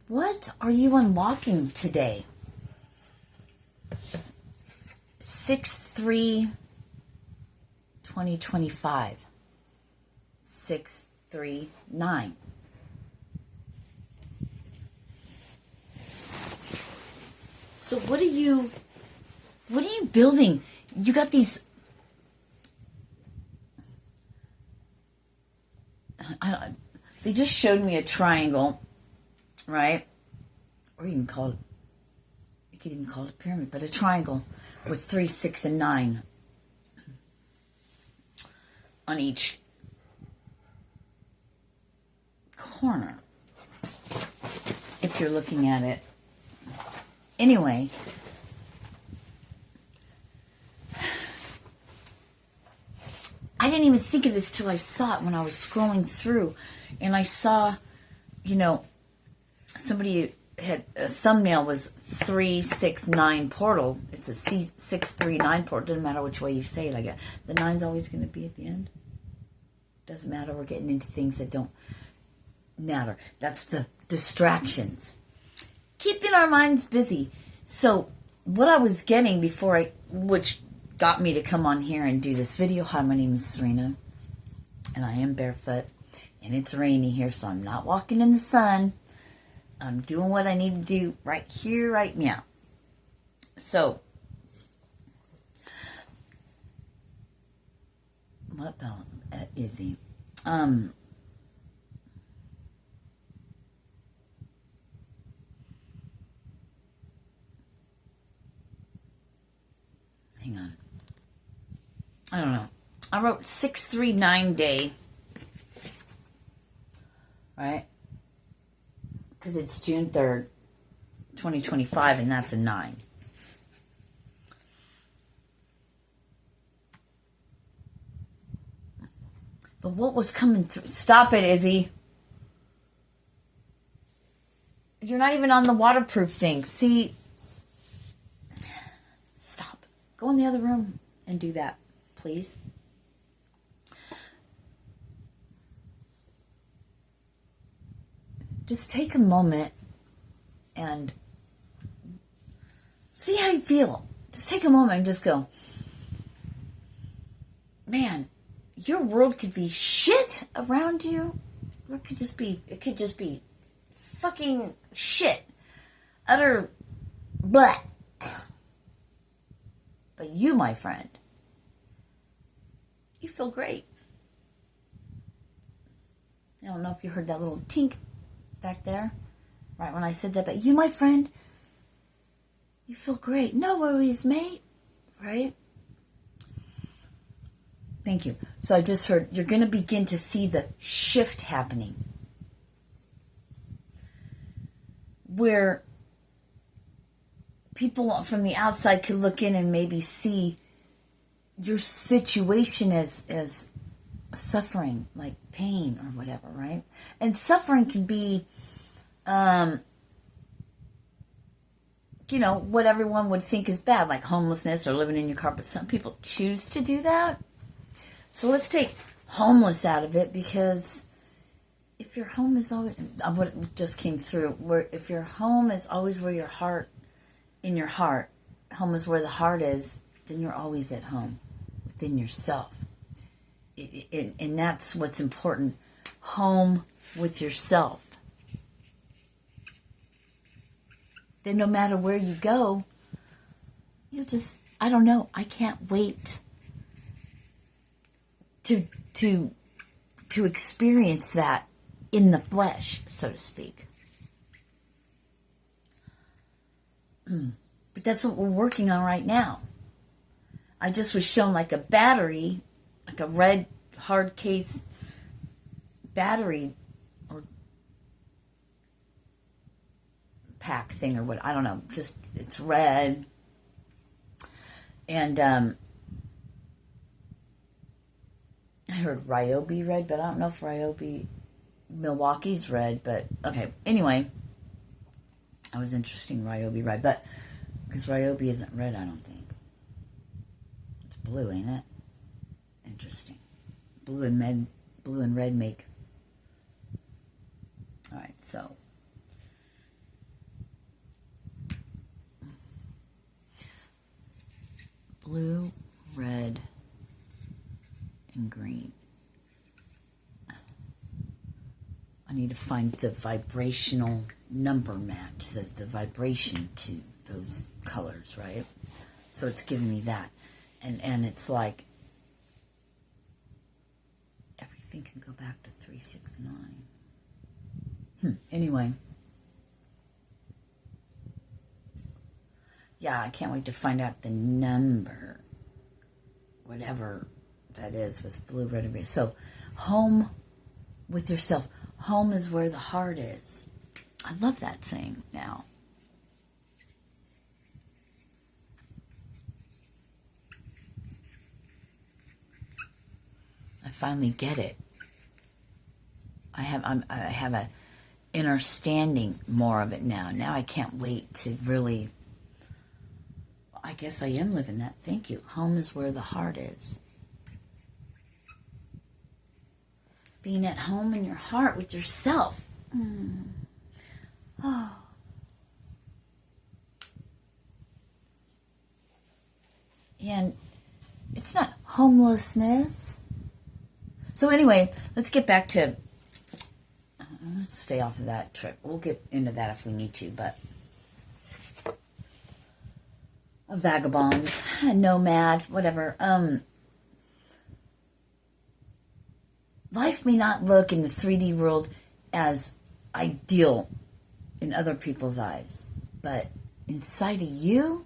What are you unlocking today? 6/3/2025. 639. So what are you building? You got these, they just showed me a triangle, right? Or you could even call it a pyramid, but a triangle with 3, 6, and 9 on each corner, if you're looking at it. Anyway, I didn't even think of this till I saw it when I was scrolling through, and I saw, somebody had a thumbnail was 369 portal. It's a 639 portal. Doesn't matter which way you say it. I guess the 9's always going to be at the end. Doesn't matter. We're getting into things that don't matter. That's the distractions. Keeping our minds busy. So what I was getting before which got me to come on here and do this video. Hi, my name is Sirena, and I am barefoot, and it's rainy here, so I'm not walking in the sun. I'm doing what I need to do right here, right now. So, what bell? Izzy. Hang on. I don't know. I wrote 639 day. Right? Because it's June 3rd, 2025, and that's a 9. But what was coming through? Stop it, Izzy. You're not even on the waterproof thing. See? Stop. Go in the other room and do that, please. Just take a moment and see how you feel. Just take a moment and just go, man, your world could be shit around you. It could just be fucking shit. Utter blah. But you, my friend, you feel great. I don't know if you heard that little tink back there, right when I said that, but you, my friend, you feel great. No worries, mate. Right? Thank you. So I just heard you're going to begin to see the shift happening where people from the outside could look in and maybe see your situation as suffering, like pain or whatever, right? And suffering can be, what everyone would think is bad, like homelessness or living in your car, but some people choose to do that. So let's take homeless out of it, because if your home is always, what just came through, if your home is always where your heart, in your heart, home is where the heart is, then you're always at home within yourself. And that's what's important. Home with yourself. Then no matter where you go, you just, I don't know, I can't wait to experience that in the flesh, so to speak. But that's what we're working on right now. I just was shown like a battery, like a red hard case battery or pack thing or what, I don't know, just it's red. And I heard Ryobi red, but I don't know if Milwaukee's red, but okay. Anyway, I was interested in Ryobi red, but because Ryobi isn't red, I don't think. It's blue, ain't it? Interesting. Blue and red make. All right, so blue, red, and green. I need to find the vibrational number match, the vibration to those colors, right? So it's giving me that. And it's like everything can go back to 369. Anyway. Yeah, I can't wait to find out the number. Whatever that is with blue, red, and green. So, home with yourself. Home is where the heart is. I love that saying now. I finally get it. I have a understanding more of it now. Now I can't wait to really. I guess I am living that. Thank you. Home is where the heart is. Being at home in your heart with yourself. Oh. And it's not homelessness. So anyway, let's get back to, let's stay off of that trip. We'll get into that if we need to, but a vagabond, a nomad, whatever. Life may not look in the 3D world as ideal in other people's eyes, but inside of you,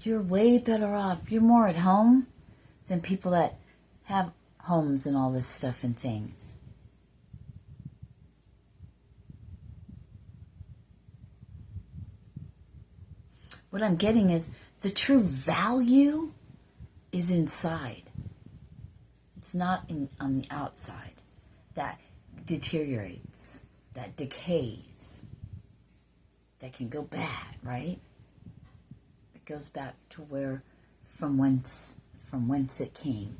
you're way better off. You're more at home than people that have homes and all this stuff and things. What I'm getting is the true value is inside. It's not on the outside. That deteriorates, that decays, that can go bad, right? It goes back to where, from whence it came.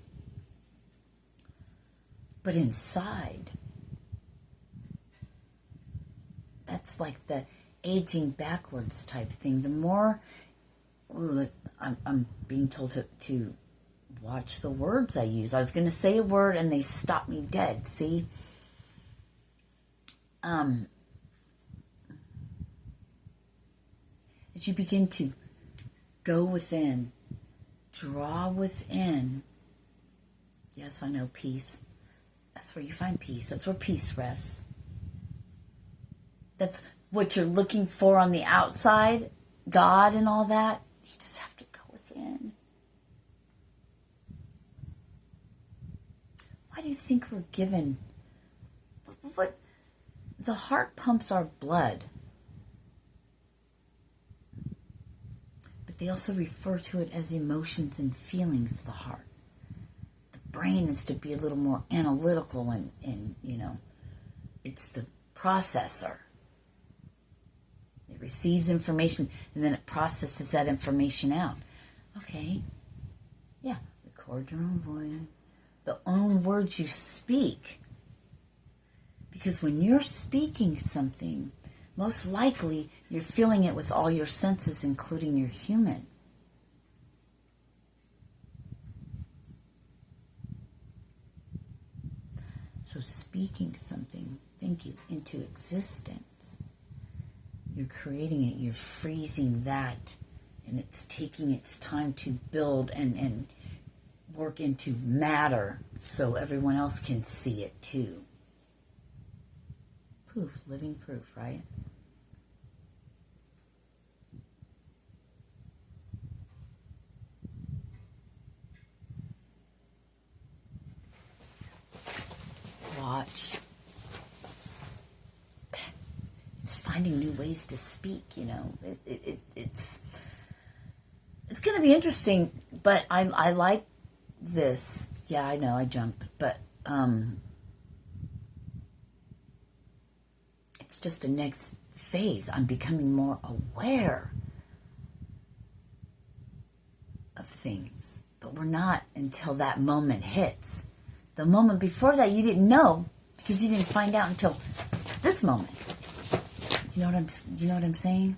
But inside, that's like the aging backwards type thing. The more, I'm being told to watch the words I use. I was going to say a word and they stopped me dead. See? As you begin to go within, draw within. Yes, I know, peace. That's where you find peace. That's where peace rests. That's what you're looking for on the outside, God and all that. You just have to go within. Why do you think we're given? What? The heart pumps our blood. But they also refer to it as emotions and feelings, the heart. The brain is to be a little more analytical and it's the processor. It receives information and then it processes that information out. Okay. Yeah. Record your own voice. The own words you speak. Because when you're speaking something, most likely you're feeling it with all your senses, including your human. So speaking something, thank you, into existence, you're creating it, you're freezing that, and it's taking its time to build and work into matter so everyone else can see it too. Proof, living proof, right? Watch. It's finding new ways to speak, It's going to be interesting, but I like this. Yeah, I know, I jumped, but it's just a next phase. I'm becoming more aware of things, but we're not until that moment hits. The moment before that, you didn't know because you didn't find out until this moment. You know what I'm saying?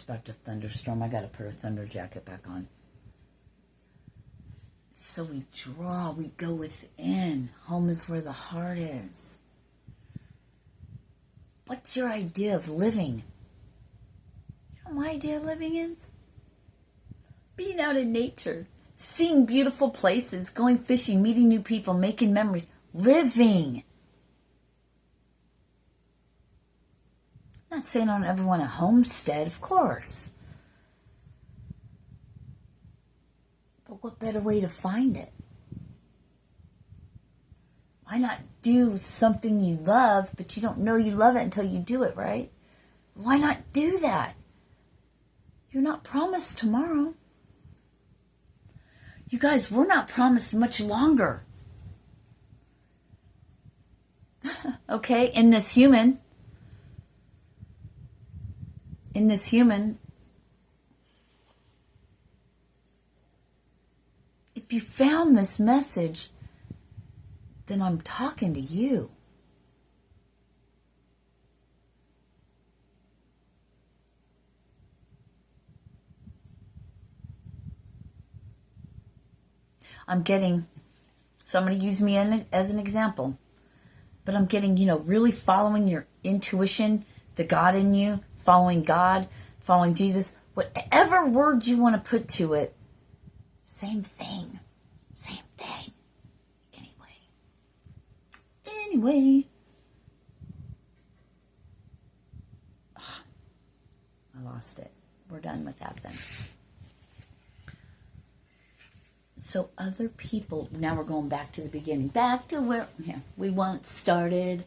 expect a thunderstorm. I got to put a thunder jacket back on. So we draw, we go within. Home is where the heart is. What's your idea of living? You know what my idea of living is? Being out in nature, seeing beautiful places, going fishing, meeting new people, making memories, living. I'm not saying I don't ever want a homestead, of course. But what better way to find it? Why not do something you love, but you don't know you love it until you do it, right? Why not do that? You're not promised tomorrow. You guys, we're not promised much longer. Okay, in this human, if you found this message, then I'm talking to you. I'm getting, so I'm going to use me as an example, but I'm getting, really following your intuition, the God in you, following God, following Jesus, whatever word you want to put to it, same thing. Anyway. I lost it. We're done with that then. So other people, now we're going back to the beginning, back to where we once started.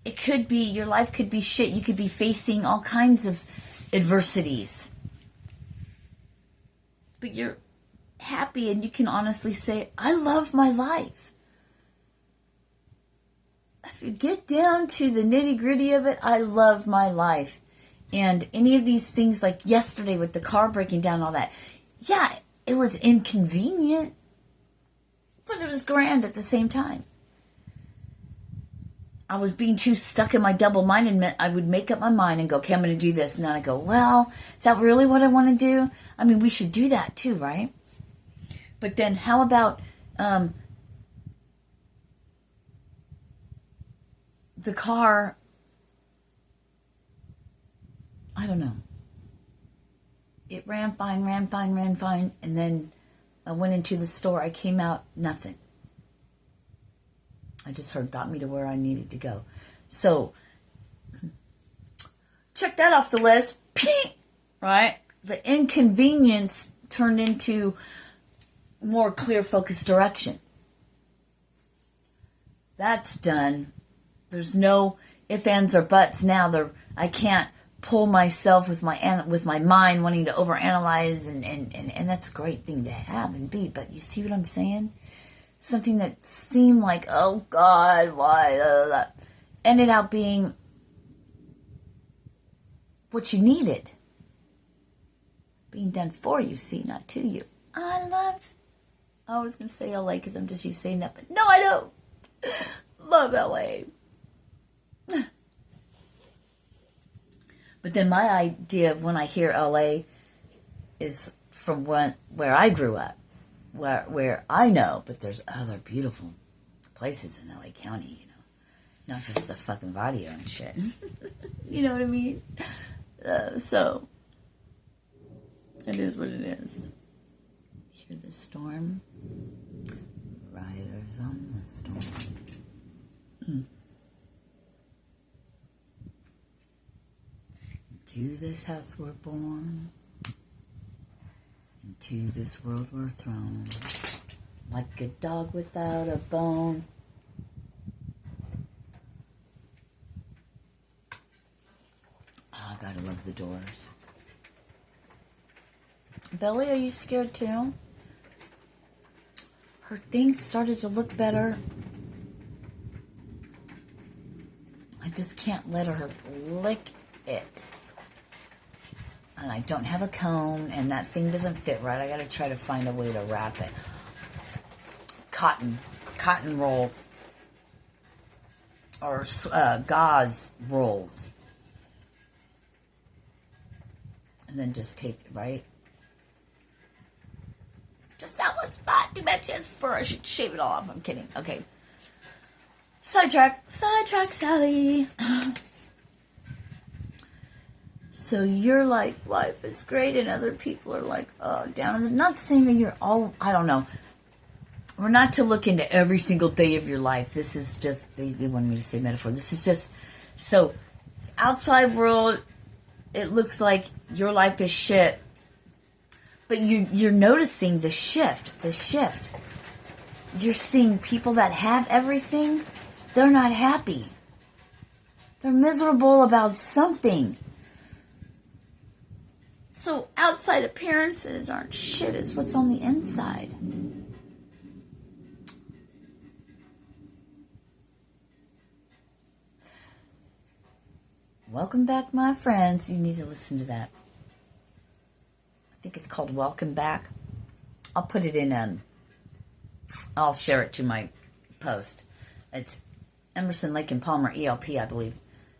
It could be, your life could be shit. You could be facing all kinds of adversities. But you're happy and you can honestly say, I love my life. If you get down to the nitty-gritty of it, I love my life. And any of these things, like yesterday with the car breaking down and all that, yeah, it was inconvenient, but it was grand at the same time. I was being too stuck in my double mind, and I would make up my mind and go, okay, I'm going to do this. And then I go, well, is that really what I want to do? I mean, we should do that too, right? But then how about the car? I don't know. It ran fine. And then I went into the store. I came out, nothing. I just heard, got me to where I needed to go. So, check that off the list. Right? The inconvenience turned into more clear, focused direction. That's done. There's no ifs, ands, or buts now. I can't pull myself with my mind wanting to overanalyze, and that's a great thing to have and be. But you see what I'm saying? Something that seemed like, oh God, why? Ended out being what you needed. Being done for you, see, not to you. I was going to say LA because I'm just used to saying that, but no, I don't. Love LA. But then my idea of when I hear LA is from where I grew up, where I know, but there's other beautiful places in LA County, not just the fucking Vadio and shit. You know what I mean? So it is what it is. Hear the storm, riders on the storm. Into this house we're born, into this world we're thrown, like a dog without a bone. Oh, I gotta love the Doors. Belly, are you scared too? Her things started to look better. I just can't let her lick it. And I don't have a cone, and that thing doesn't fit right. I gotta try to find a way to wrap it. Cotton roll, or gauze rolls. And then just tape it, right? Just that one spot. Too bad she has fur. I should shave it all off. I'm kidding. Okay. Sidetrack, Sally. So you're like, life is great, and other people are like, oh, down. Not saying that you're all, I don't know. We're not to look into every single day of your life. This is just, they wanted me to say metaphor. This is just, so outside world, it looks like your life is shit. But you're noticing the shift. You're seeing people that have everything, they're not happy. They're miserable about something. So outside appearances aren't shit, it's what's on the inside. Welcome back, my friends. You need to listen to that. I think it's called Welcome Back. I'll put it in, I'll share it to my post. It's Emerson, Lake and Palmer, ELP, I believe.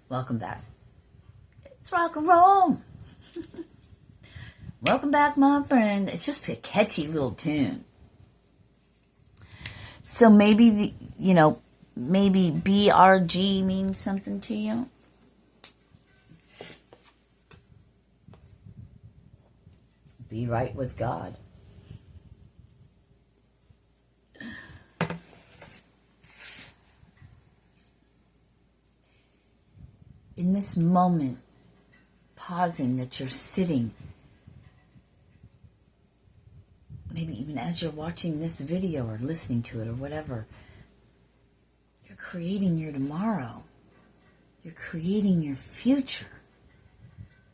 Welcome back. It's rock and roll. Welcome back, my friend. It's just a catchy little tune. So maybe, maybe BRG means something to you. Be right with God. In this moment, pausing that you're sitting, maybe even as you're watching this video or listening to it or whatever, you're creating your tomorrow. You're creating your future.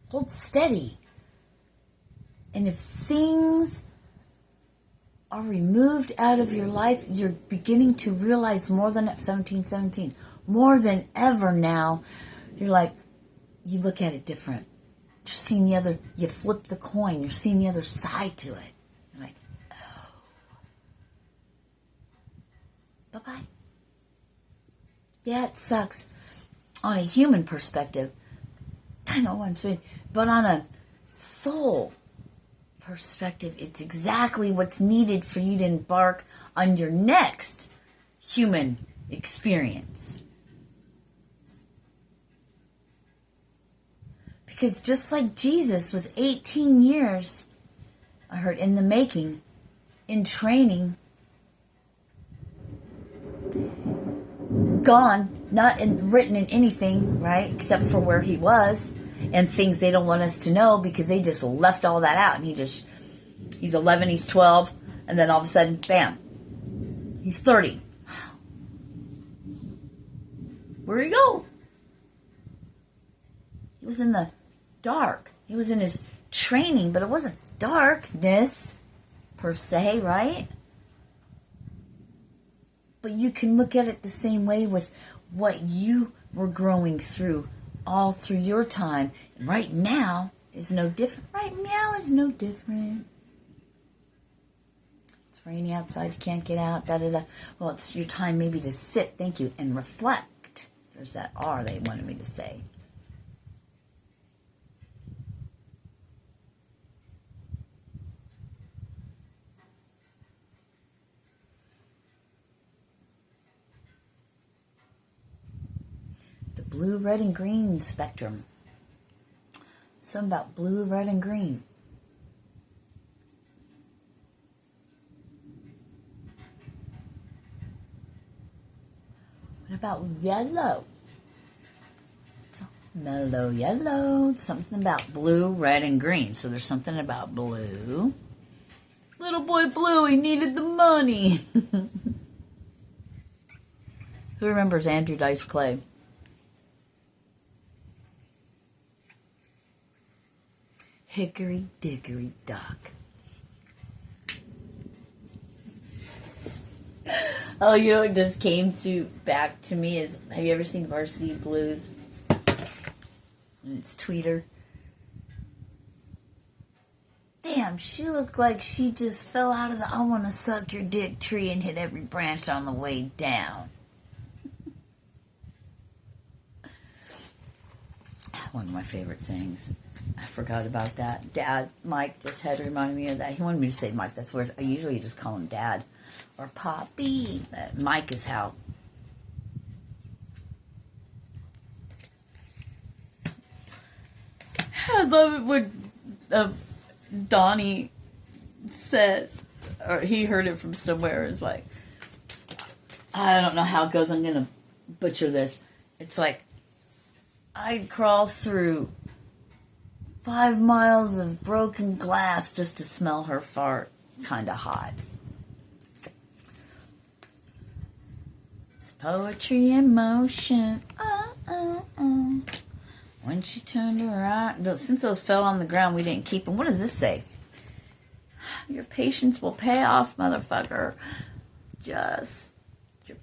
Hold steady. And if things are removed out of your life, you're beginning to realize more than 1717, more than ever now, you're like, you look at it different. You're seeing the other, you flip the coin, you're seeing the other side to it. You're like, oh. Bye-bye. Yeah, it sucks on a human perspective. I know what I'm saying. But on a soul perspective, it's exactly what's needed for you to embark on your next human experience. Because just like Jesus was 18 years, I heard, in the making, in training, gone, not written in anything, right, except for where he was, and things they don't want us to know because they just left all that out. And he's 11, he's 12, and then all of a sudden, bam, he's 30. Where'd he go? He was in the dark. He was in his training, but it wasn't darkness per se, right? But you can look at it the same way with what you were growing through all through your time. And right now is no different. Right now is no different. It's rainy outside, you can't get out, da-da-da. Well, it's your time maybe to sit, thank you, and reflect. There's that R they wanted me to say. Blue, red, and green spectrum. Something about blue, red, and green. What about yellow? So, mellow yellow. Something about blue, red, and green. So there's something about blue. Little boy Blue, he needed the money. Who remembers Andrew Dice Clay? Hickory dickory dock. Oh, you know what just came back to me is, have you ever seen Varsity Blues? And it's Tweeter. Damn, she looked like she just fell out of the I wanna suck your dick tree and hit every branch on the way down. One of my favorite sayings. I forgot about that. Dad, Mike just had reminded me of that. He wanted me to say Mike. That's weird. I usually just call him Dad or Poppy. But Mike is how. I love it when Donnie said, or he heard it from somewhere. It's like, I don't know how it goes. I'm going to butcher this. It's like, I'd crawl through 5 miles of broken glass just to smell her fart. Kind of hot. It's poetry in motion. When she turned around, since those fell on the ground, we didn't keep them. What does this say? Your patience will pay off, motherfucker. You're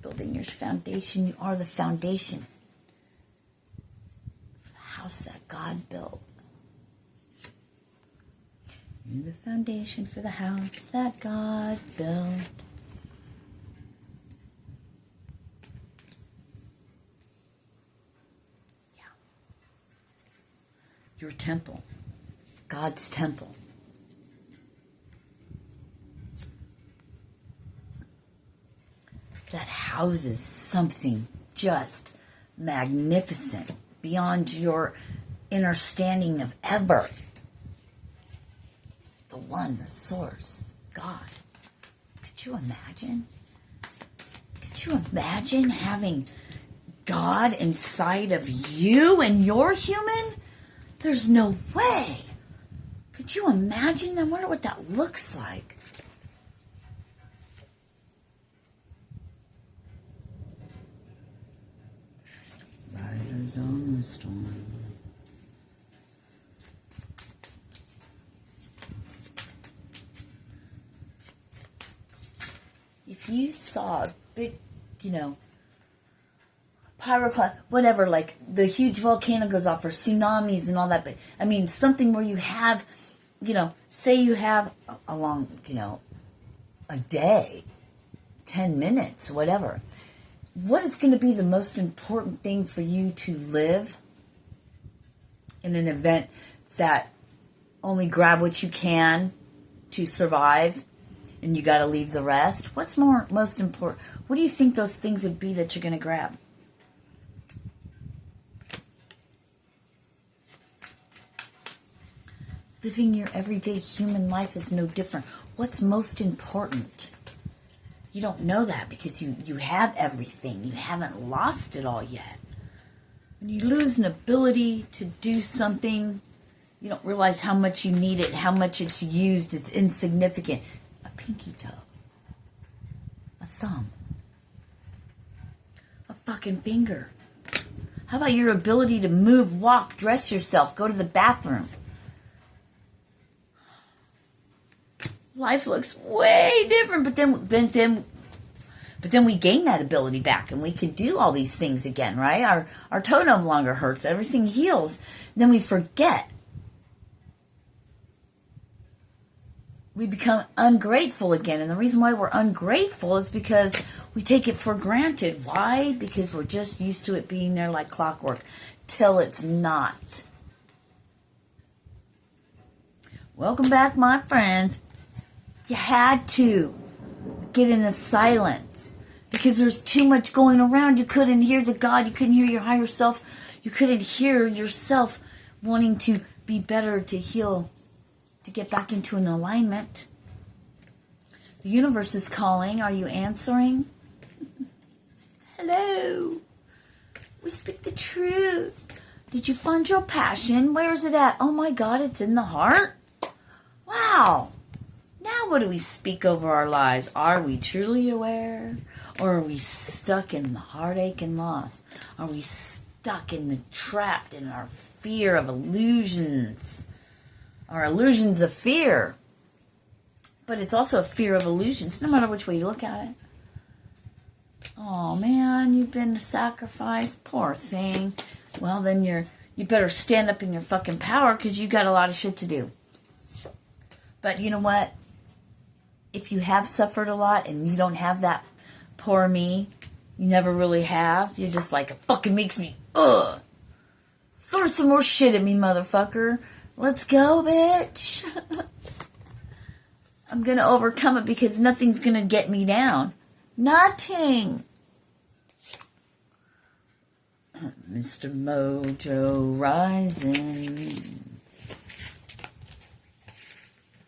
building your foundation. You are the foundation. The house that God built. You're the foundation for the house that God built. Your temple. God's temple. That houses something just magnificent beyond your understanding of ever. The one, the source, God. Could you imagine? Could you imagine having God inside of you and you're human? There's no way. Could you imagine? I wonder what that looks like. Riders on the storm. If you saw a big, pyroclast, whatever, like the huge volcano goes off or tsunamis and all that, but I mean something where you have, say you have a long, a day, 10 minutes, whatever. What is going to be the most important thing for you to live in an event that only grab what you can to survive and you got to leave the rest? What's most important? What do you think those things would be that you're going to grab? Living your everyday human life is no different. What's most important? You don't know that because you have everything. You haven't lost it all yet. When you lose an ability to do something, you don't realize how much you need it, how much it's used. It's insignificant. A pinky toe. A thumb. A fucking finger. How about your ability to move, walk, dress yourself, go to the bathroom? Life looks way different, but then we gain that ability back, and we can do all these things again, right? Our toe no longer hurts. Everything heals. Then we forget. We become ungrateful again, and the reason why we're ungrateful is because we take it for granted. Why? Because we're just used to it being there like clockwork, till it's not. Welcome back, my friends. You had to get in the silence because there's too much going around. You couldn't hear the God. You couldn't hear your higher self. You couldn't hear yourself wanting to be better, to heal, to get back into an alignment. The universe is calling. Are you answering? Hello. We speak the truth. Did you find your passion? Where is it at? Oh my God, it's in the heart. Wow. Now what do we speak over our lives? Are we truly aware? Or are we stuck in the heartache and loss? Are we stuck in the trapped in our fear of illusions? Our illusions of fear. But it's also a fear of illusions, no matter which way you look at it. Oh man, you've been sacrificed. Poor thing. Well, then you better stand up in your fucking power because you got a lot of shit to do. But you know what? If you have suffered a lot and you don't have that poor me, you never really have. You're just like, it fucking makes me, ugh. Throw some more shit at me, motherfucker. Let's go, bitch. I'm going to overcome it because nothing's going to get me down. Nothing. Mr. Mojo rising.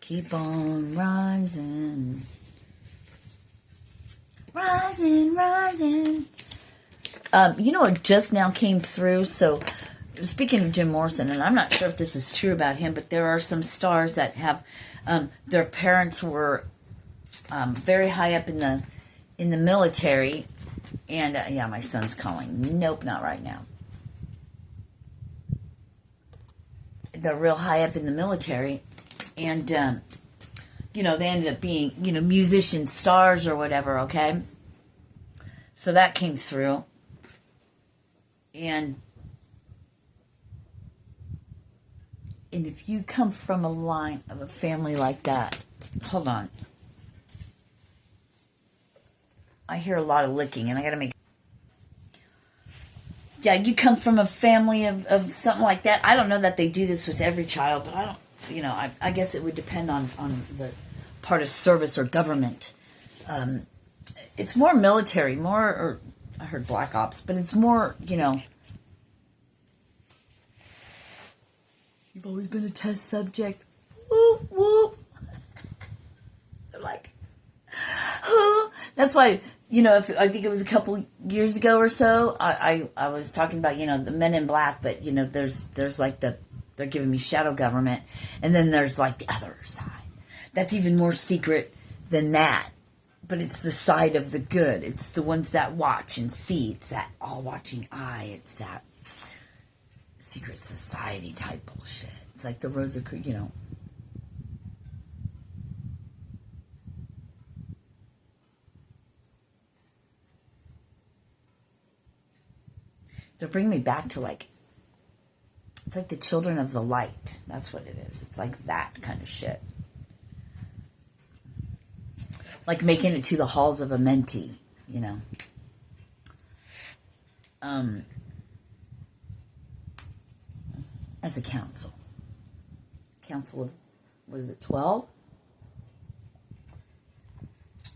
Keep on rising. Rising, rising. You know what just now came through? So, speaking of Jim Morrison, and I'm not sure if this is true about him, but there are some stars that have their parents were very high up in the military, and yeah, my son's calling. Nope, not right now. They're real high up in the military, and you know, they ended up being, you know, musician stars or whatever. Okay, so that came through, and if you come from a line of a family like that, hold on. I hear a lot of licking, and I gotta make... Yeah, you come from a family of something like that. I don't know that they do this with every child, but I don't, you know, I guess it would depend on the part of service or government. It's more military, or I heard black ops, but it's more, you know, you've always been a test subject. Whoop, whoop. They're like, who? That's why, you know, I think it was a couple years ago or so, I was talking about, you know, the men in black, but, you know, there's like they're giving me shadow government, and then there's like the other side. That's even more secret than that. But it's the side of the good. It's the ones that watch and see. It's that all-watching eye. It's that secret society type bullshit. It's like the Rosicrucian, you know. They'll bring me back to like, it's like the children of the light. That's what it is. It's like that kind of shit. Like making it to the halls of a mentee, you know. As a council. Council of, what is it, 12?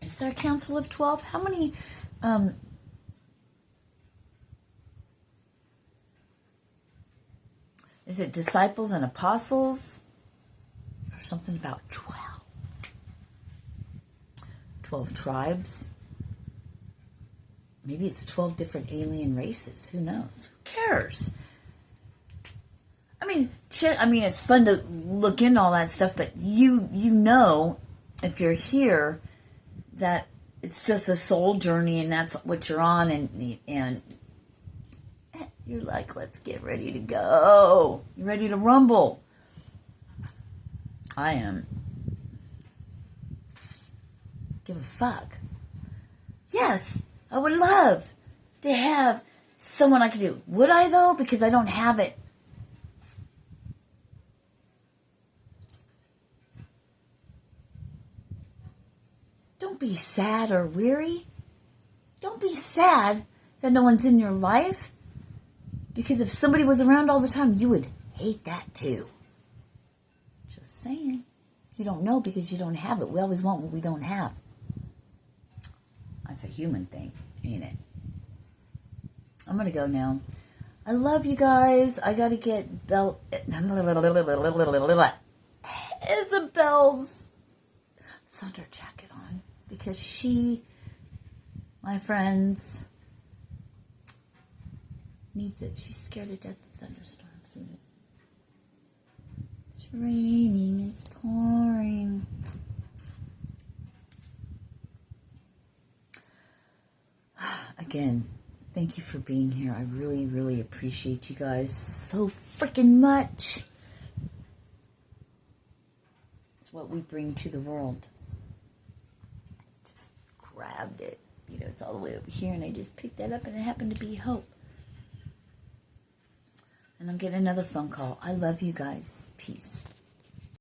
Is there a council of 12? How many, is it disciples and apostles? Or something about 12. 12 tribes. Maybe it's 12 different alien races. Who knows? Who cares? I mean, it's fun to look into all that stuff, but you know, if you're here, that it's just a soul journey, and that's what you're on, and you're like, let's get ready to go. You're ready to rumble. I am. Give a fuck. Yes, I would love to have someone I could do. Would I, though? Because I don't have it. Don't be sad or weary. Don't be sad that no one's in your life. Because if somebody was around all the time, you would hate that too. Just saying. You don't know because you don't have it. We always want what we don't have. That's a human thing, ain't it? I'm going to go now. I love you guys. I got to get Isabel's thunder jacket on. Because she, my friends, needs it. She's scared to death of thunderstorms. It's raining. It's pouring. Again, thank you for being here. I really, really appreciate you guys so freaking much. It's what we bring to the world. Just grabbed it. You know, it's all the way over here, and I just picked that up, and it happened to be hope. And I'm getting another phone call. I love you guys. Peace.